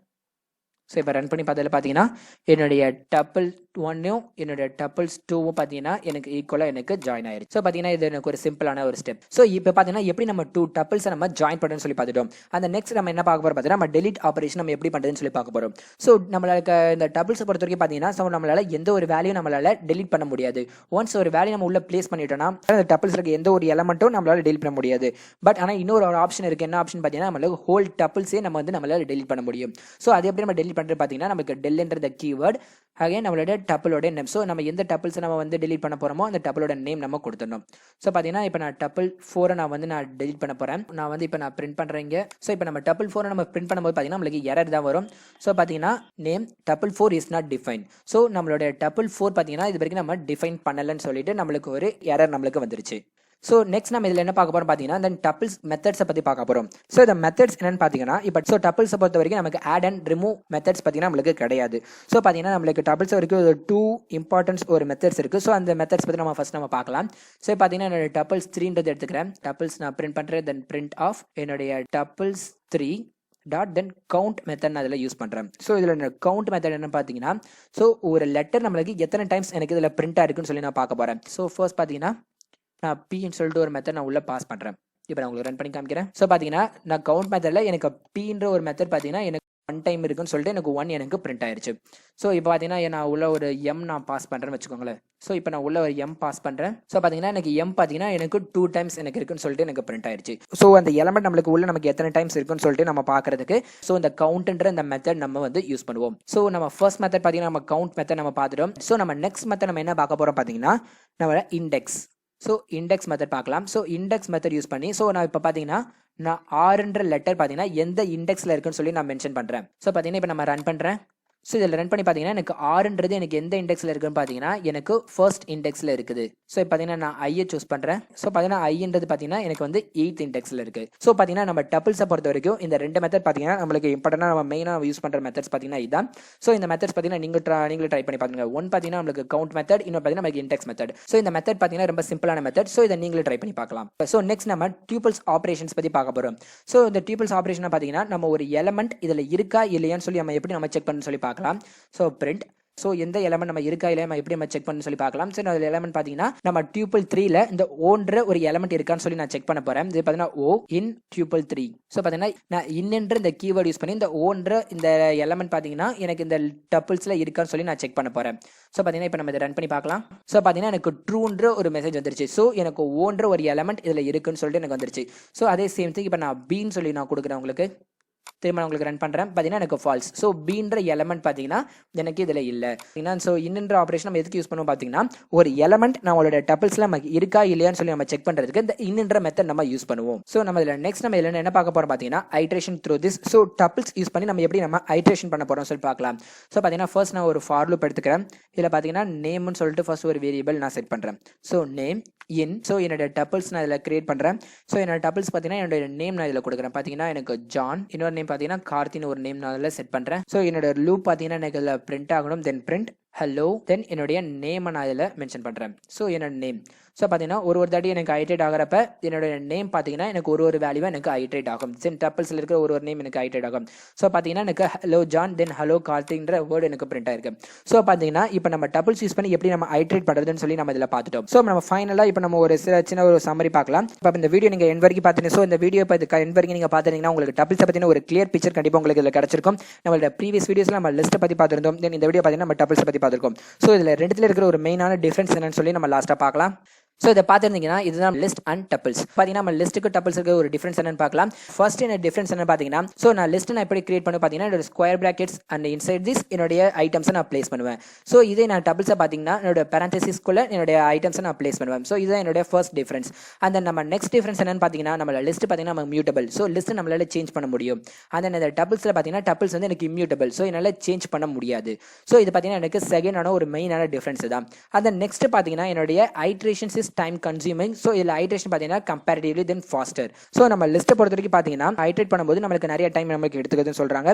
Speaker 1: ஸோ இப்போ ரன் பண்ணி பார்த்ததில் பார்த்தீங்கன்னா என்னுடைய டப்பிள் 1ம் என்னுடைய டப்பிள்ஸ் 2ம் பார்த்தீங்கன்னா எனக்கு ஈக்குவலாக எனக்கு ஜாயின் ஆயிடுச்சு. ஸோ பார்த்தீங்கன்னா இது எனக்கு ஒரு சிம்பிளான ஒரு ஸ்டெப். ஸோ இப்போ பார்த்தீங்கன்னா எப்படி நம்ம 2 டப்பிள்ஸை நம்ம ஜாயின் பண்ணுறோம்னு சொல்லி பார்த்துட்டோம். அந்த நெக்ஸ்ட் நம்ம என்ன பார்க்க போகிறோம் பார்த்தீங்கன்னா நம்ம டெலிட் ஆபரேஷன் நம்ம எப்படி பண்ணுறதுன்னு சொல்லி பார்க்க போகிறோம். ஸோ நம்மளுக்கு இந்த டப்பிள்ஸை பொறுத்த வரைக்கும் பார்த்தீங்கன்னா ஸோ நம்மளால எந்த ஒரு வேல்யூ நம்மளால டெலிட் பண்ண முடியாது. ஒன்ஸ் ஒரு வேல்யூ நம்ம உள்ள பிளேஸ் பண்ணிட்டோம்னா அந்த டப்பிள்ஸ் இருக்க எந்த ஒரு எலமெண்ட்டும் நம்மளால டெலிட் பண்ண முடியாது. பட் ஆனால் இன்னொரு ஒரு ஆப்ஷன் இருக்குது. என்ன ஆப்ஷன் பார்த்தீங்கன்னா நம்மளுக்கு ஹோல் டப்பிள்ஸே நம்மளால டெலிட் பண்ண முடியும். ஸோ அது எப்படி நம்ம டெலிட் பார்த்தீங்கன்னா நமக்கு டெல்ன்ற கீவேர்ட் அகைன் நம்மளோட டப்பிளோட நேம். ஸோ நம்ம எந்த டப்பிள்ஸ் நம்ம வந்து டெலிட் பண்ண போறோமோ அந்த டப்பிளோட நேம் நம்ம கொடுத்துடணும். ஸோ பார்த்தீங்கன்னா இப்போ நான் டப்பிள் 4 நான் டெலிட் பண்ண போறேன். நான் வந்து இப்போ நான் பிரிண்ட் பண்றேங்க. ஸோ இப்போ நம்ம டப்பிள் 4 நம்ம பிரிண்ட் பண்ணும்போது பார்த்தீங்கன்னா நம்மளுக்கு எரர் தான் வரும். ஸோ பார்த்தீங்கன்னா name tuple 4 is not define. So நம்மளோட டப்பிள் 4 பார்த்தீங்கன்னா இது வரைக்கும் நம்ம டிஃபைன் பண்ணலன்னு சொல்லிட்டு நம்மளுக்கு ஒரு எரர் நம்மளுக்கு வந்துருச்சு. ஸோ நெக்ஸ்ட் நம்ம இதில் என்ன பார்க்க போறோம் பார்த்தீங்கன்னா இந்த டப்பிள்ஸ் மெத்தட்ஸை பற்றி பார்க்க போகிறோம். ஸோ இந்த மெத்தட்ஸ் என்னன்னு பார்த்தீங்கன்னா இப்போ ஸோ டப்பிள்ஸை பொறுத்த வரைக்கும் நமக்கு ஆட் அண்ட் ரிமூவ் மெத்தட்ஸ் பார்த்தீங்கன்னா நம்மளுக்கு கிடையாது. ஸோ பார்த்தீங்கன்னா நம்மளுக்கு டப்பிள்ஸ் வரைக்கும் ஒரு 2 இம்பார்ட்டன்ஸ் ஒரு மெத்தட்ஸ் இருக்குது. ஸோ அந்த மெத்தட்ஸ் பற்றி நம்ம ஃபர்ஸ்ட் நம்ம பார்க்கலாம். ஸோ பார்த்தீங்கன்னா என்னோட டப்பிள்ஸ் 3ன்றது எடுத்துக்கிறேன். டப்பிள்ஸ் நான் பிரிண்ட் பண்ணுறேன். தென் பிரிண்ட் ஆஃப் என்னுடைய டப்பிள்ஸ் 3 டாட் தென் கவுண்ட் மெத்தட் நான் இதில் யூஸ் பண்ணுறேன். ஸோ இதில் கவுண்ட் மெத்தட் என்ன பார்த்தீங்கன்னா ஸோ ஒரு லெட்டர் நம்மளுக்கு எத்தனை டைம்ஸ் எனக்கு இதில் பிரிண்ட் ஆயிருக்குன்னு சொல்லி நான் பார்க்க போகிறேன். ஸோ ஃபர்ஸ்ட் பார்த்தீங்கன்னா நான் பின்னு சொல்லிட்டு ஒரு மெத்தட் நான் உள்ள பாஸ் பண்ணுறேன். இப்போ நான் உங்களுக்கு ரன் பண்ணி காமிக்கிறேன். ஸோ பார்த்தீங்கன்னா நான் கவுண்ட் மெத்தடில் எனக்கு பின்ற ஒரு மெத்தட் பார்த்தீங்கன்னா எனக்கு 1 டைம் இருக்குன்னு சொல்லிட்டு எனக்கு 1 எனக்கு பிரிண்ட் ஆயிருச்சு. ஸோ இப்போ பார்த்தீங்கன்னா நான் உள்ள ஒரு எம் நான் பாஸ் பண்ணுறேன்னு வச்சுக்கோங்களேன். ஸோ இப்போ நான் உள்ள ஒரு எம் பாஸ் பண்ணுறேன். ஸோ பார்த்தீங்கன்னா எனக்கு எம் பார்த்தீங்கன்னா எனக்கு 2 டைம்ஸ் எனக்கு இருக்குன்னு சொல்லிட்டு எனக்கு பிரிண்ட் ஆயிருச்சு. ஸோ அந்த எலமெண்ட் நம்மளுக்கு உள்ள நமக்கு எத்தனை டைம்ஸ் இருக்குன்னு சொல்லிட்டு நம்ம பார்க்கறதுக்கு ஸோ இந்த கவுண்ட்ன்ற இந்த மெத்தட் நம்ம வந்து யூஸ் பண்ணுவோம். ஸோ நம்ம ஃபர்ஸ்ட் மெத்தட் பார்த்தீங்கன்னா நம்ம கவுண்ட் மெத்தட் நம்ம பார்த்துட்டோம். ஸோ நம்ம நெக்ஸ்ட் மெத்தட் நம்ம என்ன பார்க்க போகிறோம் பார்த்தீங்கன்னா நம்ம இண்டெக்ஸ். ஸோ இண்டெக்ஸ் மெத்தட் பார்க்கலாம். ஸோ இண்டெக்ஸ் மெத்தட் யூஸ் பண்ணி ஸோ நான் இப்போ பார்த்தீங்கன்னா நான் ஆறுன்ற லெட்டர் பார்த்தீங்கன்னா எந்த இண்டெக்ஸில் இருக்குன்னு சொல்லி நான் மென்ஷன் பண்ணுறேன். ஸோ பார்த்தீங்கன்னா இப்போ நம்ம ரன் பண்ணுறேன். ஸோ இதில் ரன் பண்ணி பார்த்தீங்கன்னா எனக்கு ஆறுன்றது எனக்கு எந்த இண்டெக்ஸில் இருக்குன்னு பார்த்தீங்கன்னா எனக்கு ஃபர்ஸ்ட் இண்டெக்ஸில் இருக்குது. ஸோ இப்போ பார்த்தீங்கன்னா நான் ஐயை சூஸ் பண்ணுறேன். ஸோ பார்த்தீங்கன்னா ஐன்றது பார்த்தீங்கன்னா எனக்கு வந்து 8th இண்டெக்ஸில் இருக்குது. ஸோ பார்த்தீங்கன்னா நம்ம டப்பிள்ஸை பொறுத்த வரைக்கும் இந்த 2 மெத்தட் பார்த்தீங்கன்னா நம்மளுக்கு இம்பார்ட்டண்டாக நம்ம மெயினாக யூஸ் பண்ணுற மெத்தட்ஸ் பார்த்தீங்கன்னா இதுதான். ஸோ இந்த மெத்தட்ஸ் பார்த்தீங்கன்னா நீங்களே ட்ரை பண்ணி பாருங்க. ஒன் பார்த்தீங்கன்னா நம்மளுக்கு கவுண்ட் மெத்தட், இன்னொரு பார்த்தீங்கன்னா நமக்கு இண்டெக்ஸ் மெத்தட். ஸோ இந்த மெத்தட் பார்த்தீங்கன்னா ரொம்ப சிம்பிளான மெத்தட். ஸோ இதை நீங்களே ட்ரை பண்ணி பார்க்கலாம். ஸோ நெக்ஸ்ட் நம்ம டியூபிள்ஸ் ஆப்ரேஷன்ஸ் பற்றி பார்க்க போகிறோம். ஸோ இந்த டியூபிள்ஸ் ஆப்ரேஷன் பார்த்தீங்கன்னா நம்ம ஒரு எலமெண்ட் இதில் இருக்கா இல்லையான்னு சொல்லி நம்ம எப்படி நம்ம செக் பண்ணு சொல்லி பார்க்கலாம். ஸோ பிரிண்ட் ஸோ எந்த எலமெண்ட் நம்ம இருக்கா இல்லையா நம்ம எப்படி நம்ம செக் பண்ணு சொல்லி பார்க்கலாம். ஸோ அதில் எலமெண்ட் பார்த்தீங்கன்னா நம்ம டியூபிள் 3ல இந்த ஓன்ற ஒரு எலமெண்ட் இருக்கான்னு சொல்லி நான் செக் பண்ண போறேன். இது பார்த்தீங்கன்னா ஓ இன் டியூபிள் 3. ஸோ பார்த்தீங்கன்னா நான் இன்னென்ற இந்த கீவேர்ட் யூஸ் பண்ணி இந்த ஓன்ற இந்த எலமெண்ட் பார்த்தீங்கன்னா எனக்கு இந்த டப்பிள்ஸ்ல இருக்கான்னு சொல்லி நான் செக் பண்ண போறேன். ஸோ பார்த்தீங்கன்னா இப்போ நம்ம இதை ரன் பண்ணி பார்க்கலாம். ஸோ பார்த்தீங்கன்னா எனக்கு ட்ரூன்ற ஒரு மெசேஜ் வந்துருச்சு. ஸோ எனக்கு ஓன்ற ஒரு எலமெண்ட் இதில் இருக்குன்னு சொல்லிட்டு எனக்கு வந்துருச்சு. ஸோ அதே சேம் திங் இப்போ நான் பீன்னு சொல்லி நான் கொடுக்குறேன் உங்களுக்கு. திரும்ப உங்களுக்கு ரன் பண்ணுறேன். பார்த்தீங்கன்னா எனக்கு ஃபால்ஸ். ஸோ பீன்ற எலமெண்ட் பார்த்தீங்கன்னா எனக்கு இதில் இல்லை. ஸோ இன்னென்ற ஆப்ரேஷன் நம்ம எதுக்கு யூஸ் பண்ணுவோம் பார்த்தீங்கன்னா ஒரு எலமெண்ட் நம்மளோட டப்பிள்ஸ்ல நமக்கு இருக்கா இல்லையான்னு சொல்லி நம்ம செக் பண்ணுறதுக்கு இந்த இன்னென்ற மெத்தட் நம்ம யூஸ் பண்ணுவோம். ஸோ நம்ம இதில் நெக்ஸ்ட் நம்ம இதில் என்ன பார்க்க போகிறோம் பார்த்தீங்கன்னா iteration through this. So tuples use பண்ணி நம்ம எப்படி நம்ம ஐட்ரேஷன் பண்ண போகிறோம் சொல்லி பார்க்கலாம். ஸோ பார்த்தீங்கன்னா ஃபர்ஸ்ட் நான் ஒரு ஃபார் லூப் எடுத்துக்கிறேன். இதில் பார்த்தீங்கன்னா நேம்னு சொல்லிட்டு ஃபர்ஸ்ட் ஒரு வேரியபிள் நான் செட் பண்ணுறேன். So name in. ஸோ என்னோட டப்பிள்ஸ் நான் இதில் கிரியேட் பண்ணுறேன். ஸோ என்னோட டப்பிள்ஸ் பார்த்தீங்கன்னா என்னோட நேம் நான் இதில் கொடுக்குறேன். பார்த்தீங்கன்னா எனக்கு ஜான், இன்னொரு நேம் பார்த்தீங்கன்னா கார்த்தின்னு ஒரு நேம் நான் அதில் செட் பண்ணுறேன். ஸோ என்னோட லூப் பார்த்தீங்கன்னா எனக்கு இதில் பிரிண்ட் ஆகணும். தென் பிரிண்ட் ஹலோ, தென் என்னுடைய நேமை நான் இதில் மென்ஷன் பண்ணுறேன். ஸோ என்னோட நேம். ஸோ பார்த்தீங்கன்னா ஒரு தாட்டி எனக்கு ஐட்ரேட் ஆகிறப்ப என்னோட நேம் பார்த்தீங்கன்னா எனக்கு ஒரு வேல்யூவாக எனக்கு ஐட்ரேட் ஆகும். தென் டப்பிள்ஸில் இருக்கிற ஒரு நேம் எனக்கு ஐட்ரேட் ஆகும். ஸோ பார்த்தீங்கன்னா எனக்கு ஹலோ ஜான் தென் ஹலோ கார்த்திக்ன்ற வேர்டு எனக்கு பிரிண்ட் ஆயிருக்கு. ஸோ பார்த்தீங்கன்னா இப்போ நம்ம டப்பிள்ஸ் யூஸ் பண்ணி எப்படி நம்ம ஐட்ரேட் பண்ணுறதுன்னு சொல்லி நம்ம இதில் பார்த்துட்டோம். ஸோ நம்ம ஃபைனலாக இப்போ நம்ம ஒரு சின்ன ஒரு சம்மரி பார்க்கலாம். இப்போ இந்த வீடியோ நீங்கள் என் வரைக்கும் பார்த்தீங்க. ஸோ இந்த வீடியோ இப்போ என் வரைக்கும் நீங்கள் பார்த்துட்டீங்கன்னா உங்களுக்கு டப்பிள்ஸை பற்றின ஒரு கிளியர் பிக்சர் கண்டிப்பாக உங்களுக்கு இதில் கிடைச்சிருக்கும். நம்மளோட ப்ரீவியஸ் வீடியோஸில் நம்ம லிஸ்ட்டை பற்றி பார்த்துருந்தோம். தென் இந்த வீடியோ பார்த்தீங்கன்னா நம்ம டப்பிள்ஸை பற்றி பார்த்துருக்கோம். ஸோ இதில் ரெண்டுத்துல இருக்கிற ஒரு மெயினான டிஃபரன்ஸ் என்னன்னு சொல்லி நம்ம லாஸ்ட்டாக பார்க்கலாம். ஸோ இதை பார்த்துருந்தீங்கன்னா இதுதான் லிஸ்ட் அண்ட் டப்பிள்ஸ். பார்த்தீங்கன்னா நம்ம லிஸ்ட்டுக்கு டப்பிள்ஸ் இருக்க ஒரு டிஃபரன்ஸ் என்னன்னு பார்க்கலாம். ஃபர்ஸ்ட் என்ன டிஃபரன்ஸ் என்ன பார்த்தீங்கன்னா, ஸோ நான் லிஸ்ட் நான் எப்படி கிரியேட் பண்ண பார்த்தீங்கன்னா என்னோட square brackets and inside this என்னுடைய ஐட்டம்ஸை நான் பிளேஸ் பண்ணுவேன். ஸோ இதே நான் டப்பிள்ஸை பார்த்தீங்கன்னா என்னோட பேரண்டசிஸ்குள்ள என்னுடைய ஐட்டம்ஸை நான் பிளேஸ் பண்ணுவேன். ஸோ இதுதான் என்னோட ஃபர்ஸ்ட் டிஃபரன்ஸ். அந்த நம்ம நெக்ஸ்ட் டிஃபரன்ஸ் என்னன்னு பார்த்தீங்கன்னா நம்ம லிஸ்ட் பார்த்தீங்கன்னா நம்ம மியூட்டபிள். ஸோ லிஸ்ட் நம்மளால சேஞ்ச் பண்ண முடியும். அந்த இந்த டப்பிள்ஸில் பார்த்தீங்கன்னா டப்பிள்ஸ் வந்து எனக்கு இம்யூட்டபிள். ஸோ என்னால் சேஞ்ச் பண்ண முடியாது. ஸோ இது பார்த்தீங்கன்னா எனக்கு செகண்டான ஒரு மெயினான டிஃபரன்ஸ் தான். அந்த நெக்ஸ்ட் பார்த்தீங்கன்னா என்னுடைய iterations is time consuming. So இதில் ஐட்ரேஷன் பார்த்தீங்கன்னா கம்பேரிட்டிவ்லி தென் ஃபாஸ்டர். ஸோ நம்ம லிஸ்ட்டை பொறுத்த வரைக்கும் பார்த்தீங்கன்னா ஐட்ரேட் பண்ணும்போது நம்மளுக்கு நிறைய டைம் நமக்கு எடுத்துக்குதுன்னு சொல்கிறாங்க.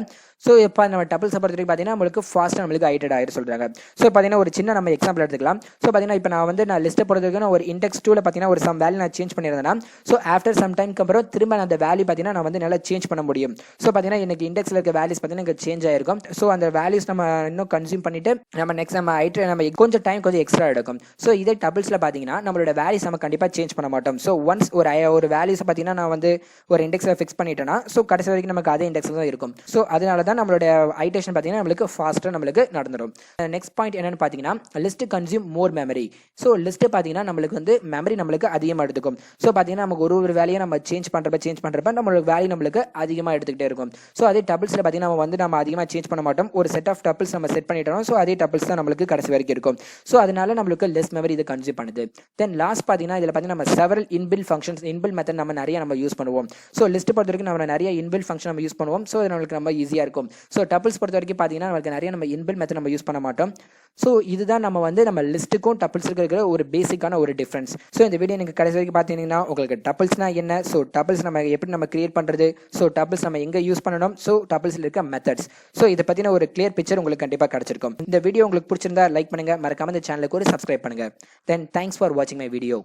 Speaker 1: ஸோ இப்போ நம்ம டப்பிள்ஸை பொறுத்த வரைக்கும் பார்த்தீங்கன்னா நம்மளுக்கு ஃபாஸ்ட்டாக நம்மளுக்கு ஐட்ரேட் ஆகிட்டு சொல்கிறாங்க. ஸோ பார்த்தீங்கன்னா ஒரு சின்ன நம்ம எக்ஸாம்பிள் எடுத்துக்கலாம். ஸோ பார்த்தீங்கன்னா இப்போ நான் லிஸ்ட்டை பொறுத்த வரைக்கும் ஒரு இண்டெக்ஸ் 2ல பார்த்தீங்கன்னா ஒரு சம் வேல்யூ நான் சேஞ்ச் பண்ணியிருந்தேன்னா ஸோ ஆஃப்டர் சம் டைம்க்கு அப்புறம் திரும்ப அந்த வேல்யூ பார்த்தீங்கன்னா நான் வந்து நல்லா சேஞ்ச் பண்ண முடியும். ஸோ பார்த்தீங்கன்னா எனக்கு இண்டெக்ஸில் இருக்க வேல்யூஸ் பார்த்தீங்கன்னா எனக்கு சேஞ்ச் ஆயிருக்கும். ஸோ அந்த வேல்யூஸ் நம்ம இன்னும் கன்சியூம் பண்ணிட்டு நம்ம நெக்ஸ்ட் நம்ம கொஞ்சம் டைம் கொஞ்சம் எக்ஸ்ட்ரா எடுக்கும். ஸோ இதே டப்பிள்ஸில் பார்த்தீங்கன்னா நம்மளோட வேல்யூஸ் நம்ம கண்டிப்பாக சேஞ்ச் பண்ண மாட்டோம். ஸோ ஒன்ஸ் ஒரு வேல்யூஸை பார்த்தீங்கன்னா நான் வந்து ஒரு இண்டெக்ஸில் ஃபிக்ஸ் பண்ணிட்டேன்னா ஸோ கடைசி வரைக்கும் நமக்கு அதே இண்டெக்ஸில் தான் இருக்கும். ஸோ அதனால தான் நம்மளோட ஐட்ரேஷன் பார்த்தீங்கன்னா நம்மளுக்கு ஃபாஸ்ட்டாக நம்மளுக்கு நடந்துடும். நெக்ஸ்ட் பாயிண்ட் என்னன்னு பார்த்தீங்கன்னா லிஸ்ட் கன்சியூம் மோர் மெமரி. ஸோ லிஸ்ட் பார்த்தீங்கன்னா நம்மளுக்கு வந்து மெமரி நம்மளுக்கு அதிகமாக எடுத்துக்கும். ஸோ பார்த்தீங்கன்னா நமக்கு ஒரு வேலையை நம்ம சேஞ்ச் பண்ணுறப்ப நம்மளோட வேல்யூ நம்மளுக்கு அதிகமாக எடுத்துக்கிட்டே இருக்கும். ஸோ அதே டப்பிள்ஸில் பார்த்தீங்கன்னா நம்ம அதிகமாக சேஞ்ச் பண்ண மாட்டோம். ஒரு செட் ஆஃப் டப்பிள்ஸ் நம்ம செட் பண்ணிட்டோம். ஸோ அதே டப்பிள்ஸ் தான் நம்மளுக்கு கடைசி வரைக்கும் இருக்கும். ஸோ அதனால நம்மளுக்கு லெஸ் மெமரி இதை கன்சியூம் பண்ணுது. தென் லாஸ்ட் பார்த்தீங்கன்னா இதில் பார்த்தீங்கன்னா நம்ம செவரல் இன்பில் ஃபங்க்ஷன்ஸ் இன்பில் மெத்தட் நம்ம நிறைய யூஸ் பண்ணுவோம். ஸோ லிஸ்ட் பொறுத்த வரைக்கும் நம்ம நிறைய இன்பில் ஃபங்க்ஷன் நம்ம யூஸ் பண்ணுவோம். ஸோ நம்மளுக்கு ரொம்ப ஈஸியாக இருக்கும். ஸோ டப்பிள்ஸ் பொறுத்த வரைக்கும் பார்த்தீங்கன்னா நம்மளுக்கு நிறைய நம்ம இன்பில் மெத்தட் நம்ம யூஸ் பண்ண மாட்டோம். ஸோ இதுதான் நம்ம லிஸ்ட்டுக்கும் டப்பிள்ஸுக்கு இருக்கிற ஒரு பேசிக்கான ஒரு டிஃபரன்ஸ். ஸோ இந்த வீடியோ நீங்கள் கடைசி வரைக்கும் பார்த்தீங்கன்னா உங்களுக்கு டப்பிள்ஸ்னா என்ன, ஸோ டப்பிள்ஸ் நம்ம எப்படி நம்ம கிரியேட் பண்ணுறது, ஸோ டப்பிள்ஸ் நம்ம எங்கே யூஸ் பண்ணணும், ஸோ டப்பிள்ஸில் இருக்க மெத்தட்ஸ், ஸோ இதை பற்றின ஒரு கிளியர் பிக்சர் உங்களுக்கு கண்டிப்பாக கிடைச்சிருக்கும். இந்த வீடியோ உங்களுக்கு பிடிச்சிருந்தா லைக் பண்ணுங்க, மறக்காம இந்த சேனலுக்கு ஒரு சப்ஸ்கிரைப் பண்ணுங்க. தென் தேங்க்ஸ் ஃபார் வாட்சிங் மை வீடியோ.